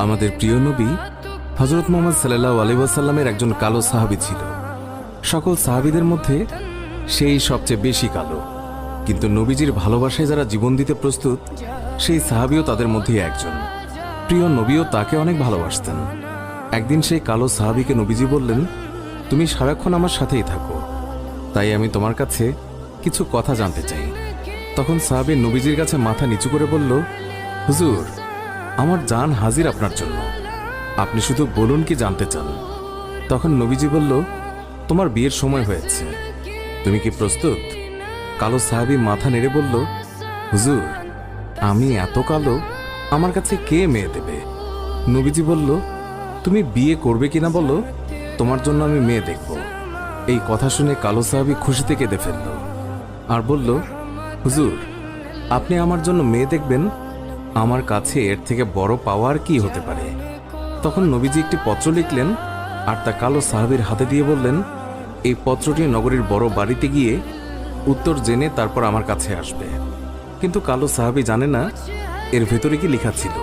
আমাদের প্রিয় নবী হযরত মুহাম্মদ সাল্লাল্লাহু আলাইহি ওয়াসাল্লামের একজন কালো সাহাবী ছিল। সকল সাহাবীদের মধ্যে সেই সবচেয়ে বেশি কালো, কিন্তু নবীজির ভালোবাসায় যারা জীবন দিতে প্রস্তুত সেই সাহাবীও তাদের মধ্যে একজন। প্রিয় নবীও তাকে অনেক ভালোবাসতেন। একদিন সেই কালো সাহাবীকে নবীজি বললেন, তুমি সারাক্ষণ আমার সাথেই থাকো, তাই আমি তোমার কাছে কিছু কথা জানতে চাই। তখন সাহাবী নবীজির কাছে মাথা নিচু করে বলল, হুজুর, আমার জান হাজির আপনার জন্য, আপনি শুধু বলুন কি জানতে চান। তখন নবীজি বলল, তোমার বিয়ের সময় হয়েছে, তুমি কি প্রস্তুত? কালো সাহাবী মাথা নেড়ে বলল, হুজুর, আমি এত কালো, আমার কাছে কে মেয়ে দেবে? নবীজি বলল, তুমি বিয়ে করবে কিনা বলো, তোমার জন্য আমি মেয়ে দেখব। এই কথা শুনে কালো সাহাবী খুশিতে কেঁদে ফেলল আর বলল, হুজুর, আপনি আমার জন্য মেয়ে দেখবেন, আমার কাছে এর থেকে বড় পাওয়ার কি হতে পারে? তখন নবীজি একটি পত্র লিখলেন আর তা কালো সাহাবীর হাতে দিয়ে বললেন, এই পত্রটি নগরীর বড় বাড়িতে গিয়ে উত্তর জেনে তারপর আমার কাছে আসবে। কিন্তু কালো সাহাবী জানে না এর ভেতরে কি লেখা ছিল।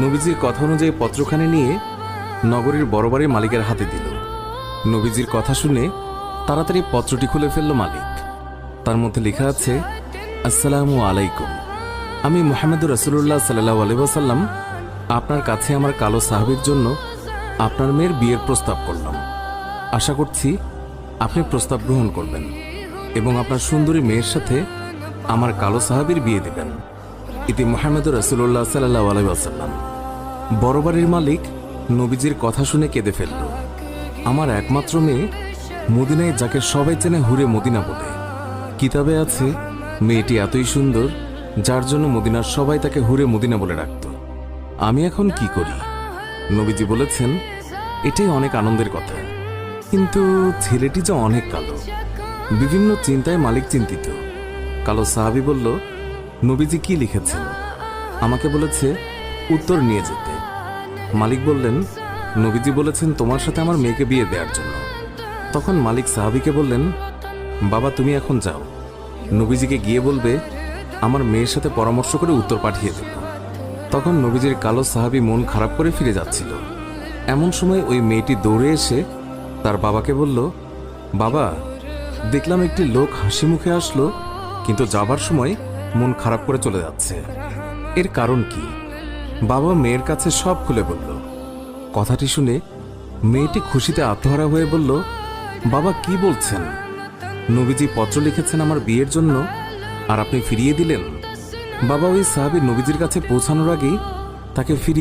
নবীজির কথা অনুযায়ী পত্রখানি নিয়ে নগরীর বড় বাড়ির মালিকের হাতে দিল। নবীজির কথা শুনে তাড়াতাড়ি পত্রটি খুলে ফেলল মালিক। তার মধ্যে লেখা আছে, আসসালামু আলাইকুম, আমি মুহাম্মদুর রাসূলুল্লাহ সাল্লাল্লাহু আলাইহি ওয়াসাল্লাম আপনার কাছে আমার কালো সাহাবীর জন্য আপনার মেয়ের বিয়ের প্রস্তাব করলাম। আশা করছি আপনি প্রস্তাব গ্রহণ করবেন এবং আপনার সুন্দরী মেয়ের সাথে আমার কালো সাহাবীর বিয়ে দেবেন। ইতি মুহাম্মদুর রাসূলুল্লাহ সাল্লাল্লাহু আলাইহি ওয়াসাল্লাম। বড় বাড়ির মালিক নবীজির কথা শুনে কেঁদে ফেলল। আমার একমাত্র মেয়ে, মদিনায় যাকে সবাই চেনে হুরে মদিনা বলে। কিতাবে আছে মেয়েটি এতই সুন্দর যার জন্য মদিনার সবাই তাকে হুরে মদিনা বলে ডাকত। আমি এখন কি করি? নবীজি বলেছেন, এটাই অনেক আনন্দের কথা, কিন্তু ছেলেটি যে অনেক কালো। বিভিন্ন চিন্তায় মালিক চিন্তিত। কালো সাহাবী বলল, নবীজি কি লিখেছেন? আমাকে বলেছে উত্তর নিয়ে যেতে। মালিক বললেন, নবীজি বলেছেন তোমার সাথে আমার মেয়েকে বিয়ে দেওয়ার জন্য। তখন মালিক সাহাবীকে বললেন, বাবা, তুমি এখন যাও, নবীজিকে গিয়ে বলবে আমার মেয়ের সাথে পরামর্শ করে উত্তর পাঠিয়ে দেব। তখন নবীজির কালো সাহাবী মন খারাপ করে ফিরে যাচ্ছিল। এমন সময় ওই মেয়েটি দৌড়ে এসে তার বাবাকে বলল, বাবা, দেখলাম একটি লোক হাসি মুখে আসলো, কিন্তু যাবার সময় মন খারাপ করে চলে যাচ্ছে, এর কারণ কি? বাবা মেয়ের কাছে সব খুলে বলল। কথাটি শুনে মেয়েটি খুশিতে আত্মহারা হয়ে বলল, বাবা, কি বলছেন? নবীজি পত্র লিখেছেন আমার বিয়ের জন্য, আর আপনি ফিরিয়ে দিলেন? বাবা ওই সাহাবী নবীজির কাছে পৌঁছানোর আগেই তাকে ফিরিয়ে